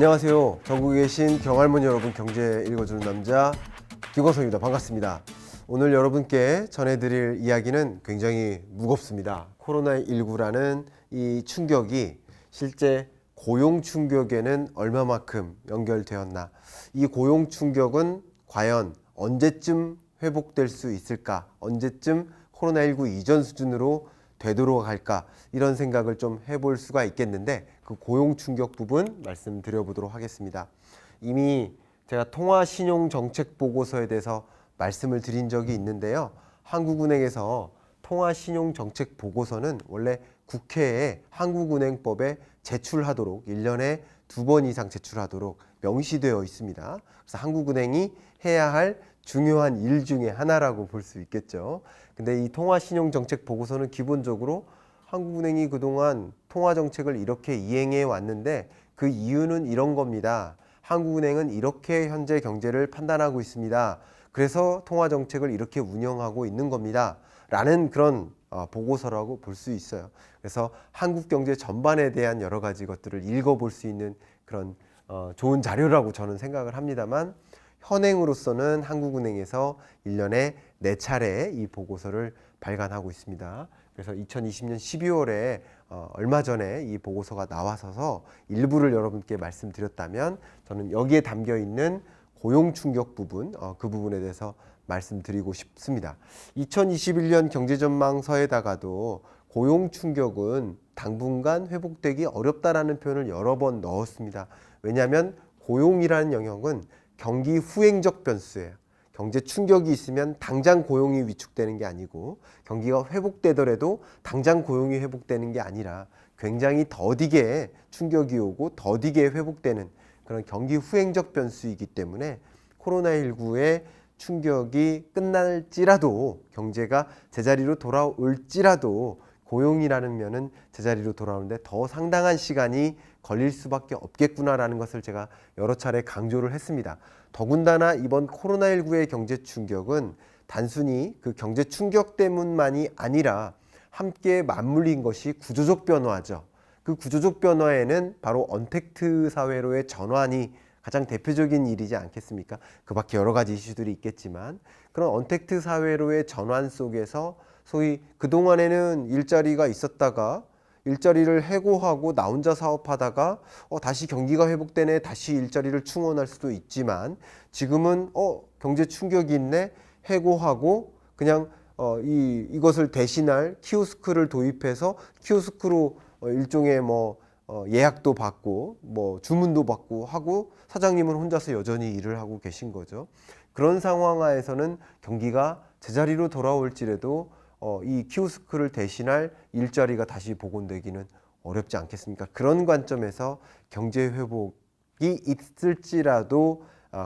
안녕하세요. 전국에 계신 경할머니 여러분, 경제 읽어주는 남자 김광석입니다. 반갑습니다. 오늘 여러분께 전해드릴 이야기는 굉장히 무겁습니다. 코로나19라는 이 충격이 실제 고용 충격에는 얼마만큼 연결되었나, 이 고용 충격은 과연 언제쯤 회복될 수 있을까, 언제쯤 코로나19 이전 수준으로 되도록 할까, 이런 생각을 좀 해볼 수가 있겠는데, 그 고용 충격 부분 말씀드려보도록 하겠습니다. 이미 제가 통화신용정책보고서에 대해서 말씀을 드린 적이 있는데요. 한국은행에서 통화신용정책보고서는 원래 국회에 한국은행법에 제출하도록 1년에 2번 이상 제출하도록 명시되어 있습니다. 그래서 한국은행이 해야 할 중요한 일 중에 하나라고 볼 수 있겠죠. 근데 이 통화신용정책보고서는 기본적으로 한국은행이 그동안 통화정책을 이렇게 이행해 왔는데 그 이유는 이런 겁니다. 한국은행은 이렇게 현재 경제를 판단하고 있습니다. 그래서 통화정책을 이렇게 운영하고 있는 겁니다. 라는 그런 보고서라고 볼 수 있어요. 그래서 한국 경제 전반에 대한 여러 가지 것들을 읽어볼 수 있는 그런 좋은 자료라고 저는 생각을 합니다만, 현행으로서는 한국은행에서 1년에 4차례 이 보고서를 발간하고 있습니다. 그래서 2020년 12월에 얼마 전에 이 보고서가 나와서 일부를 여러분께 말씀드렸다면, 저는 여기에 담겨 있는 고용 충격 부분, 그 부분에 대해서 말씀드리고 싶습니다. 2021년 경제전망서에다가도 고용 충격은 당분간 회복되기 어렵다라는 표현을 여러 번 넣었습니다. 왜냐하면 고용이라는 영역은 경기 후행적 변수예요. 경제 충격이 있으면 당장 고용이 위축되는 게 아니고, 경기가 회복되더라도 당장 고용이 회복되는 게 아니라 굉장히 더디게 충격이 오고 더디게 회복되는 그런 경기 후행적 변수이기 때문에, 코로나19의 충격이 끝날지라도, 경제가 제자리로 돌아올지라도 고용이라는 면은 제자리로 돌아오는데 더 상당한 시간이 걸릴 수밖에 없겠구나라는 것을 제가 여러 차례 강조를 했습니다. 더군다나 이번 코로나19의 경제 충격은 단순히 그 경제 충격 때문만이 아니라 함께 맞물린 것이 구조적 변화죠. 그 구조적 변화에는 바로 언택트 사회로의 전환이 가장 대표적인 일이지 않겠습니까? 그 밖에 여러 가지 이슈들이 있겠지만, 그런 언택트 사회로의 전환 속에서 소위 그동안에는 일자리가 있었다가 일자리를 해고하고 나 혼자 사업하다가 다시 경기가 회복되네, 다시 일자리를 충원할 수도 있지만, 지금은 경제 충격이 있네, 해고하고 그냥 이것을 대신할 키오스크를 도입해서 키오스크로 일종의 예약도 받고 주문도 받고 하고, 사장님은 혼자서 여전히 일을 하고 계신 거죠. 그런 상황 하에서는 경기가 제자리로 돌아올지라도 이 키오스크를 대신할 일자리가 다시 복원되기는 어렵지 않겠습니까? 그런 관점에서 경제 회복이 있을지라도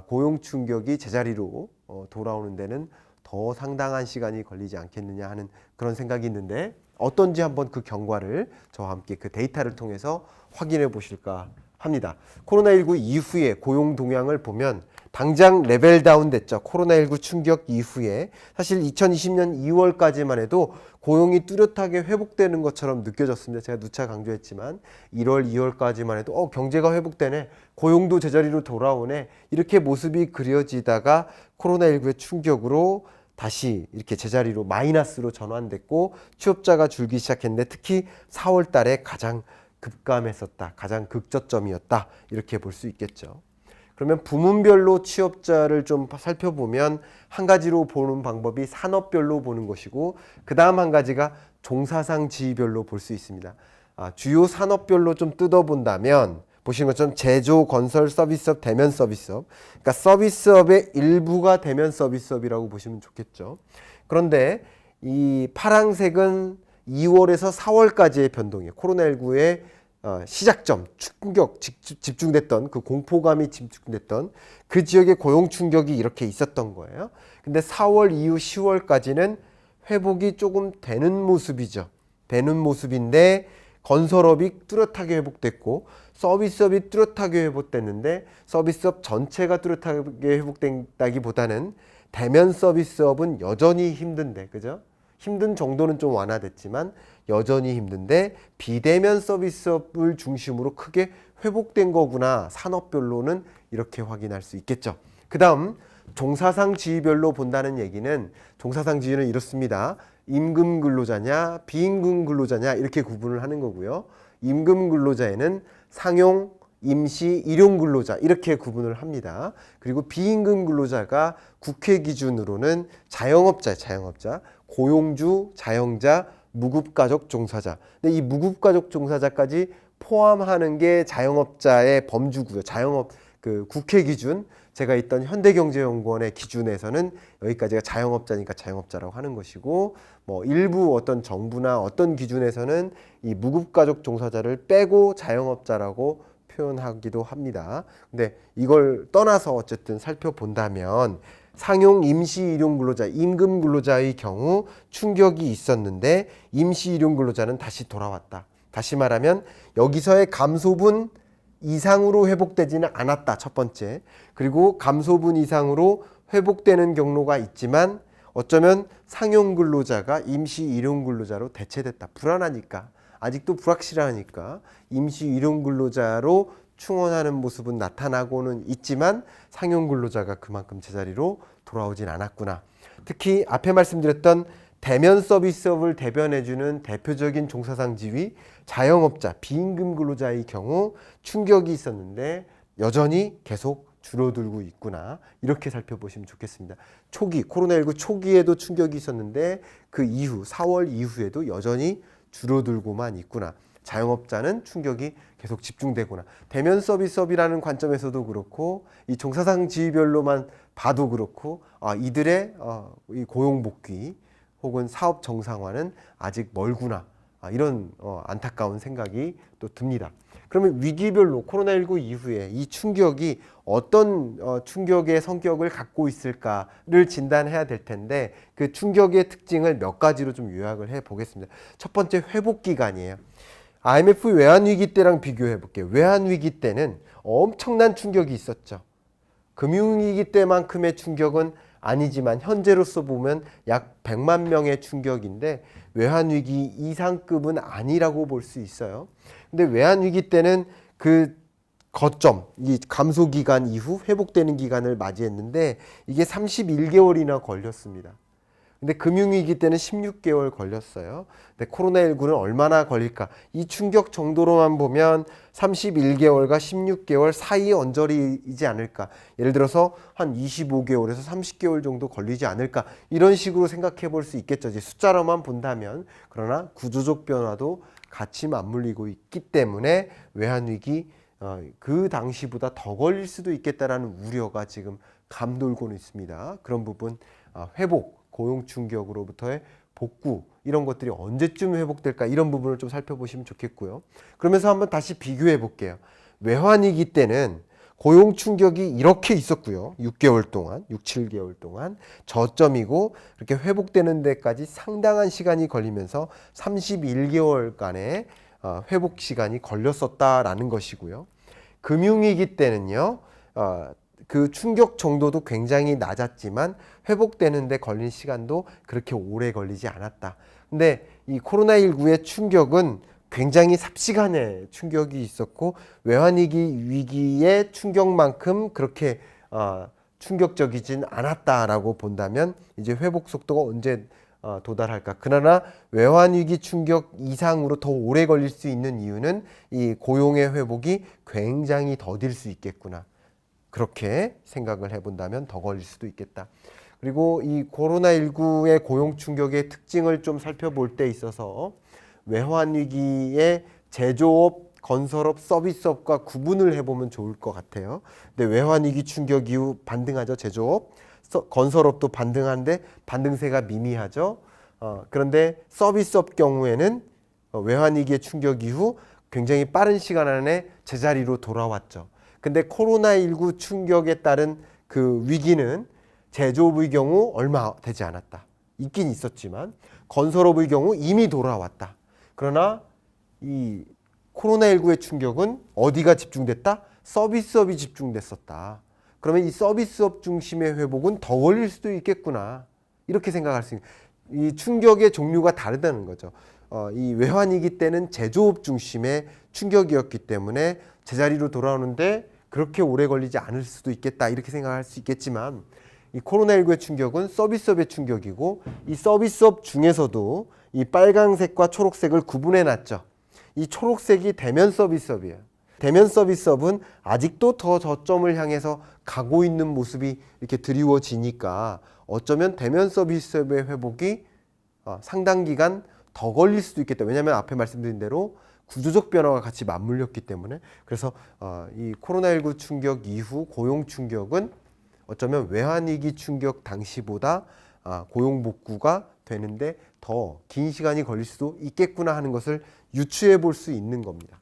고용 충격이 제자리로 돌아오는 데는 더 상당한 시간이 걸리지 않겠느냐 하는 그런 생각이 있는데, 어떤지 한번 그 경과를 저와 함께 그 데이터를 통해서 확인해 보실까 합니다. 코로나19 이후에 고용 동향을 보면 당장 레벨 다운 됐죠. 코로나19 충격 이후에 사실 2020년 2월까지만 해도 고용이 뚜렷하게 회복되는 것처럼 느껴졌습니다. 제가 누차 강조했지만 1월, 2월까지만 해도 경제가 회복되네, 고용도 제자리로 돌아오네, 이렇게 모습이 그려지다가 코로나19의 충격으로 다시 이렇게 제자리로 마이너스로 전환됐고 취업자가 줄기 시작했는데, 특히 4월 달에 가장 급감했었다, 가장 극저점이었다, 이렇게 볼 수 있겠죠. 그러면 부문별로 취업자를 좀 살펴보면 한 가지로 보는 방법이 산업별로 보는 것이고, 그 다음 한 가지가 종사상 지위별로 볼 수 있습니다. 주요 산업별로 좀 뜯어본다면 보시는 것처럼 제조, 건설, 서비스업, 대면 서비스업, 그러니까 서비스업의 일부가 대면 서비스업이라고 보시면 좋겠죠. 그런데 이 파란색은 2월에서 4월까지의 변동이에요. 코로나19의 시작점, 충격, 집중됐던 그 공포감이 집중됐던 그 지역의 고용 충격이 이렇게 있었던 거예요. 근데 4월 이후 10월까지는 회복이 조금 되는 모습이죠. 되는 모습인데, 건설업이 뚜렷하게 회복됐고 서비스업이 뚜렷하게 회복됐는데, 서비스업 전체가 뚜렷하게 회복된다기보다는 대면 서비스업은 여전히 힘든데, 그죠? 힘든 정도는 좀 완화됐지만 여전히 힘든데 비대면 서비스업을 중심으로 크게 회복된 거구나. 산업별로는 이렇게 확인할 수 있겠죠. 그 다음 종사상 지위별로 본다는 얘기는 종사상 지위는 이렇습니다. 임금 근로자냐 비임금 근로자냐 이렇게 구분을 하는 거고요. 임금 근로자에는 상용, 임시, 일용 근로자 이렇게 구분을 합니다. 그리고 비임금 근로자가 국회 기준으로는 자영업자, 고용주, 자영자, 무급가족 종사자. 근데 이 무급가족 종사자까지 포함하는 게 자영업자의 범주고요. 자영업 그 국회 기준 제가 있던 현대경제연구원의 기준에서는 여기까지가 자영업자니까 자영업자라고 하는 것이고 뭐 일부 어떤 정부나 어떤 기준에서는 이 무급가족 종사자를 빼고 자영업자라고 표현하기도 합니다. 근데 이걸 떠나서 어쨌든 살펴본다면 상용, 임시, 일용 근로자, 임금 근로자의 경우 충격이 있었는데 임시, 일용 근로자는 다시 돌아왔다. 다시 말하면 여기서의 감소분 이상으로 회복되지는 않았다. 첫 번째. 그리고 감소분 이상으로 회복되는 경로가 있지만 어쩌면 상용 근로자가 임시 일용 근로자로 대체됐다. 불안하니까. 아직도 불확실하니까 임시 일용 근로자로 충원하는 모습은 나타나고는 있지만 상용 근로자가 그만큼 제자리로 돌아오진 않았구나. 특히 앞에 말씀드렸던 대면 서비스업을 대변해주는 대표적인 종사상 지위 자영업자, 비임금 근로자의 경우 충격이 있었는데 여전히 계속 줄어들고 있구나. 이렇게 살펴보시면 좋겠습니다. 초기, 코로나19 초기에도 충격이 있었는데 그 이후, 4월 이후에도 여전히 줄어들고만 있구나. 자영업자는 충격이 계속 집중되구나. 대면 서비스업이라는 관점에서도 그렇고 이 종사상 지위별로만 봐도 그렇고 이들의 이 고용 복귀 혹은 사업 정상화는 아직 멀구나. 이런 안타까운 생각이 또 듭니다. 그러면 위기별로 코로나19 이후에 이 충격이 어떤 충격의 성격을 갖고 있을까를 진단해야 될 텐데 그 충격의 특징을 몇 가지로 좀 요약을 해 보겠습니다. 첫 번째 회복 기간이에요. IMF 외환위기 때랑 비교해 볼게요. 외환위기 때는 엄청난 충격이 있었죠. 금융위기 때만큼의 충격은 아니지만 현재로서 보면 약 100만 명의 충격인데 외환위기 이상급은 아니라고 볼 수 있어요. 근데 외환위기 때는 그 거점, 이 감소 기간 이후 회복되는 기간을 맞이했는데 이게 31개월이나 걸렸습니다. 근데 금융위기 때는 16개월 걸렸어요. 근데 코로나19는 얼마나 걸릴까? 이 충격 정도로만 보면 31개월과 16개월 사이 언저리이지 않을까? 예를 들어서 한 25개월에서 30개월 정도 걸리지 않을까? 이런 식으로 생각해 볼 수 있겠죠. 이제 숫자로만 본다면. 그러나 구조적 변화도 같이 맞물리고 있기 때문에 외환위기 그 당시보다 더 걸릴 수도 있겠다라는 우려가 지금 감돌고는 있습니다. 그런 부분 회복, 고용 충격으로부터의 복구 이런 것들이 언제쯤 회복될까 이런 부분을 좀 살펴보시면 좋겠고요. 그러면서 한번 다시 비교해 볼게요. 외환위기 때는 고용 충격이 이렇게 있었고요. 6개월 동안, 6, 7개월 동안 저점이고 이렇게 회복되는 데까지 상당한 시간이 걸리면서 31개월간의 회복 시간이 걸렸었다라는 것이고요. 금융위기 때는요. 그 충격 정도도 굉장히 낮았지만 회복되는 데 걸린 시간도 그렇게 오래 걸리지 않았다. 근데 이 코로나19의 충격은 굉장히 삽시간에 충격이 있었고 외환위기 위기의 충격만큼 그렇게 충격적이진 않았다라고 본다면 이제 회복 속도가 언제 도달할까? 그러나 외환위기 충격 이상으로 더 오래 걸릴 수 있는 이유는 이 고용의 회복이 굉장히 더딜 수 있겠구나. 그렇게 생각을 해본다면 더 걸릴 수도 있겠다. 그리고 이 코로나19의 고용 충격의 특징을 좀 살펴볼 때 있어서 외환위기의 제조업, 건설업, 서비스업과 구분을 해보면 좋을 것 같아요. 근데 외환위기 충격 이후 반등하죠. 제조업, 건설업도 반등하는데 반등세가 미미하죠. 그런데 서비스업 경우에는 외환위기의 충격 이후 굉장히 빠른 시간 안에 제자리로 돌아왔죠. 근데 코로나19 충격에 따른 그 위기는 제조업의 경우 얼마 되지 않았다. 있긴 있었지만 건설업의 경우 이미 돌아왔다. 그러나 이 코로나19의 충격은 어디가 집중됐다? 서비스업이 집중됐었다. 그러면 이 서비스업 중심의 회복은 더 걸릴 수도 있겠구나. 이렇게 생각할 수 있는 이 충격의 종류가 다르다는 거죠. 이 외환위기 때는 제조업 중심의 충격이었기 때문에 제자리로 돌아오는데 그렇게 오래 걸리지 않을 수도 있겠다 이렇게 생각할 수 있겠지만 이 코로나19의 충격은 서비스업의 충격이고 이 서비스업 중에서도 이 빨강색과 초록색을 구분해 놨죠. 이 초록색이 대면 서비스업이에요. 대면 서비스업은 아직도 더 저점을 향해서 가고 있는 모습이 이렇게 드리워지니까 어쩌면 대면 서비스업의 회복이 상당 기간 더 걸릴 수도 있겠다. 왜냐하면 앞에 말씀드린 대로 구조적 변화가 같이 맞물렸기 때문에. 그래서 이 코로나19 충격 이후 고용 충격은 어쩌면 외환위기 충격 당시보다 고용 복구가 되는데 더 긴 시간이 걸릴 수도 있겠구나 하는 것을 유추해 볼 수 있는 겁니다.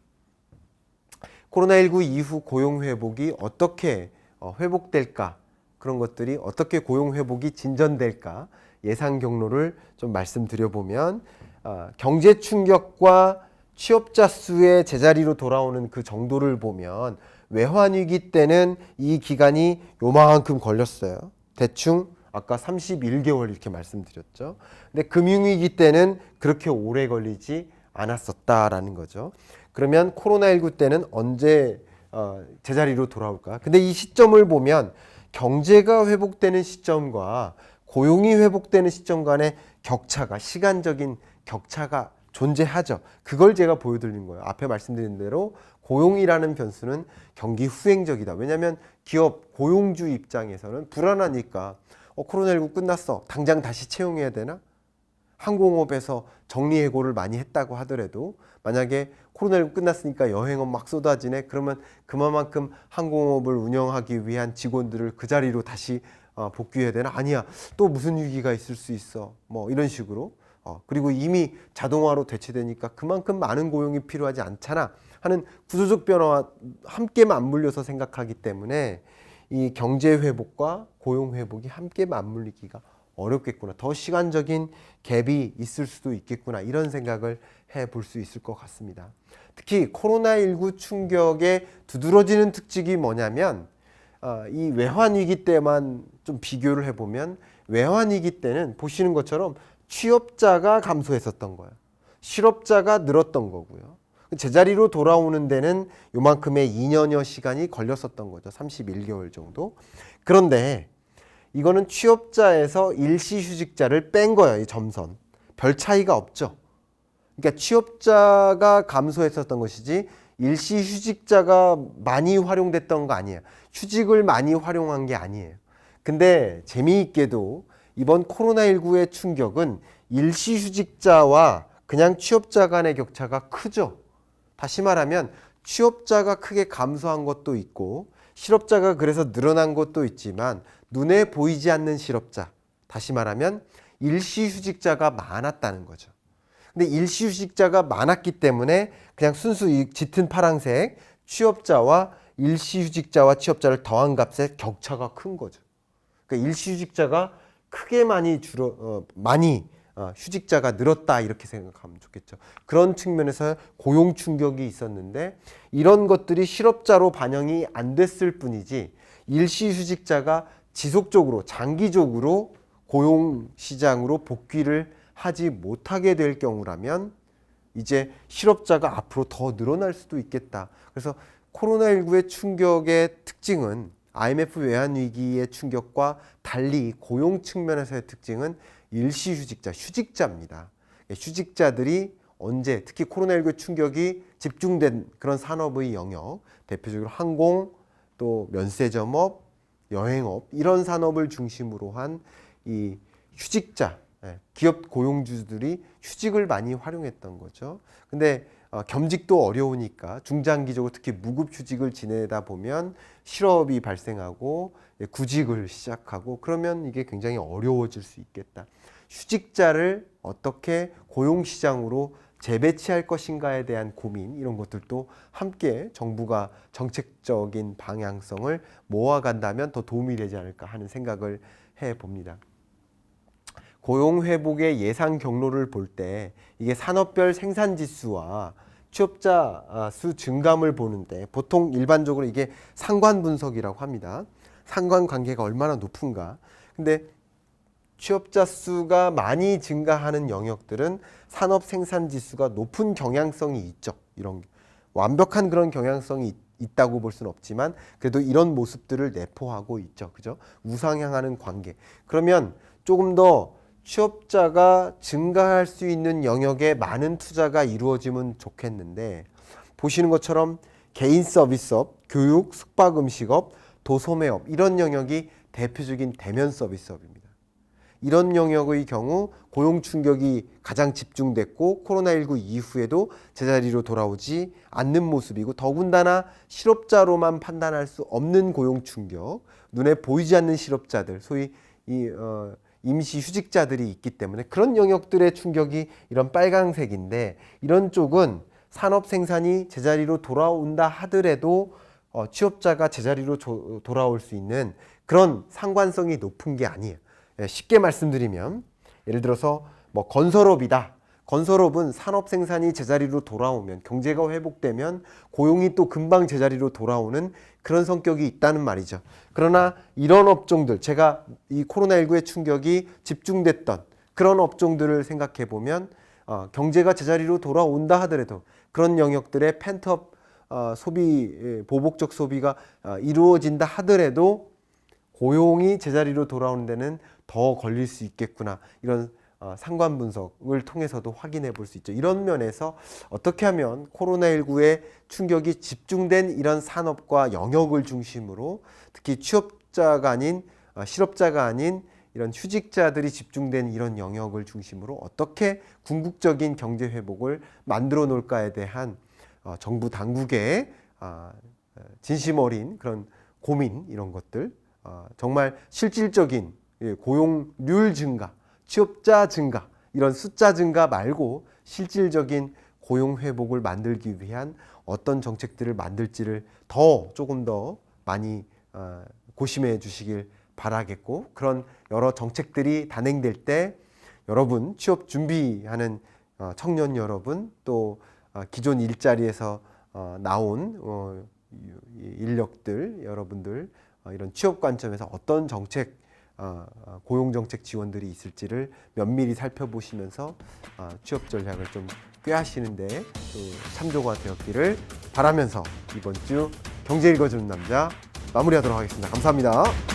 코로나19 이후 고용 회복이 어떻게 회복될까? 그런 것들이 어떻게 고용 회복이 진전될까? 예상 경로를 좀 말씀드려보면 경제 충격과 취업자 수의 제자리로 돌아오는 그 정도를 보면 외환위기 때는 이 기간이 요만큼 걸렸어요. 대충 아까 31개월 이렇게 말씀드렸죠. 근데 금융위기 때는 그렇게 오래 걸리지 않았었다라는 거죠. 그러면 코로나19 때는 언제 제자리로 돌아올까? 근데 이 시점을 보면 경제가 회복되는 시점과 고용이 회복되는 시점 간의 격차가, 시간적인 격차가 존재하죠. 그걸 제가 보여드린 거예요. 앞에 말씀드린 대로 고용이라는 변수는 경기 후행적이다. 왜냐하면 기업 고용주 입장에서는 불안하니까 코로나19 끝났어. 당장 다시 채용해야 되나? 항공업에서 정리해고를 많이 했다고 하더라도 만약에 코로나19 끝났으니까 여행업 막 쏟아지네. 그러면 그만큼 항공업을 운영하기 위한 직원들을 그 자리로 다시 복귀해야 되나? 아니야. 또 무슨 위기가 있을 수 있어. 뭐 이런 식으로. 그리고 이미 자동화로 대체되니까 그만큼 많은 고용이 필요하지 않잖아 하는 구조적 변화와 함께 맞물려서 생각하기 때문에 이 경제 회복과 고용 회복이 함께 맞물리기가 어렵겠구나. 더 시간적인 갭이 있을 수도 있겠구나. 이런 생각을 해볼 수 있을 것 같습니다. 특히 코로나19 충격의 두드러지는 특징이 뭐냐면 이 외환위기 때만 좀 비교를 해보면 외환위기 때는 보시는 것처럼 취업자가 감소했었던 거예요. 실업자가 늘었던 거고요. 제자리로 돌아오는 데는 요만큼의 2년여 시간이 걸렸었던 거죠. 31개월 정도. 그런데 이거는 취업자에서 일시휴직자를 뺀 거예요. 이 점선. 별 차이가 없죠. 그러니까 취업자가 감소했었던 것이지 일시휴직자가 많이 활용됐던 거 아니에요. 휴직을 많이 활용한 게 아니에요. 근데 재미있게도 이번 코로나19의 충격은 일시휴직자와 그냥 취업자 간의 격차가 크죠. 다시 말하면 취업자가 크게 감소한 것도 있고 실업자가 그래서 늘어난 것도 있지만 눈에 보이지 않는 실업자, 다시 말하면 일시휴직자가 많았다는 거죠. 근데 일시휴직자가 많았기 때문에 그냥 순수 짙은 파란색 취업자와 일시휴직자와 취업자를 더한 값의 격차가 큰 거죠. 그러니까 일시휴직자가 크게 많이 휴직자가 늘었다 이렇게 생각하면 좋겠죠. 그런 측면에서 고용 충격이 있었는데 이런 것들이 실업자로 반영이 안 됐을 뿐이지 일시휴직자가 지속적으로 장기적으로 고용시장으로 복귀를 하지 못하게 될 경우라면 이제 실업자가 앞으로 더 늘어날 수도 있겠다. 그래서 코로나19의 충격의 특징은 IMF 외환위기의 충격과 달리 고용 측면에서의 특징은 일시휴직자, 휴직자입니다. 휴직자들이 언제 특히 코로나19 충격이 집중된 그런 산업의 영역, 대표적으로 항공, 또 면세점업, 여행업 이런 산업을 중심으로 한 이 휴직자, 기업 고용주들이 휴직을 많이 활용했던 거죠. 근데 겸직도 어려우니까 중장기적으로 특히 무급휴직을 지내다 보면 실업이 발생하고 구직을 시작하고 그러면 이게 굉장히 어려워질 수 있겠다. 휴직자를 어떻게 고용시장으로 재배치할 것인가에 대한 고민 이런 것들도 함께 정부가 정책적인 방향성을 모아간다면 더 도움이 되지 않을까 하는 생각을 해봅니다. 고용 회복의 예상 경로를 볼 때 이게 산업별 생산지수와 취업자 수 증감을 보는데 보통 일반적으로 이게 상관 분석이라고 합니다. 상관관계가 얼마나 높은가. 근데 취업자 수가 많이 증가하는 영역들은 산업 생산 지수가 높은 경향성이 있죠. 이런 완벽한 그런 경향성이 있다고 볼 수는 없지만 그래도 이런 모습들을 내포하고 있죠. 그죠? 우상향하는 관계. 그러면 조금 더 취업자가 증가할 수 있는 영역에 많은 투자가 이루어지면 좋겠는데 보시는 것처럼 개인 서비스업, 교육, 숙박음식업, 도소매업 이런 영역이 대표적인 대면 서비스업입니다. 이런 영역의 경우 고용 충격이 가장 집중됐고 코로나19 이후에도 제자리로 돌아오지 않는 모습이고 더군다나 실업자로만 판단할 수 없는 고용 충격, 눈에 보이지 않는 실업자들, 소위 임시 휴직자들이 있기 때문에 그런 영역들의 충격이 이런 빨강색인데 이런 쪽은 산업 생산이 제자리로 돌아온다 하더라도 취업자가 제자리로 돌아올 수 있는 그런 상관성이 높은 게 아니에요. 쉽게 말씀드리면 예를 들어서 뭐 건설업이다. 건설업은 산업 생산이 제자리로 돌아오면 경제가 회복되면 고용이 또 금방 제자리로 돌아오는 그런 성격이 있다는 말이죠. 그러나 이런 업종들 제가 이 코로나19의 충격이 집중됐던 그런 업종들을 생각해 보면 경제가 제자리로 돌아온다 하더라도 그런 영역들의 펜트업 소비, 보복적 소비가 이루어진다 하더라도 고용이 제자리로 돌아오는 데는 더 걸릴 수 있겠구나. 이런 상관 분석을 통해서도 확인해 볼 수 있죠. 이런 면에서 어떻게 하면 코로나19의 충격이 집중된 이런 산업과 영역을 중심으로 특히 취업자가 아닌 실업자가 아닌 이런 휴직자들이 집중된 이런 영역을 중심으로 어떻게 궁극적인 경제 회복을 만들어 놓을까에 대한 정부 당국의 진심 어린 그런 고민 이런 것들 정말 실질적인 고용률 증가, 취업자 증가 이런 숫자 증가 말고 실질적인 고용 회복을 만들기 위한 어떤 정책들을 만들지를 조금 더 많이 고심해 주시길 바라겠고 그런 여러 정책들이 단행될 때 여러분 취업 준비하는 청년 여러분 또 기존 일자리에서 나온 인력들 여러분들 이런 취업 관점에서 어떤 정책 고용정책 지원들이 있을지를 면밀히 살펴보시면서 취업 전략을 좀 꾀하시는데 참조가 되었기를 바라면서 이번 주 경제 읽어주는 남자 마무리하도록 하겠습니다. 감사합니다.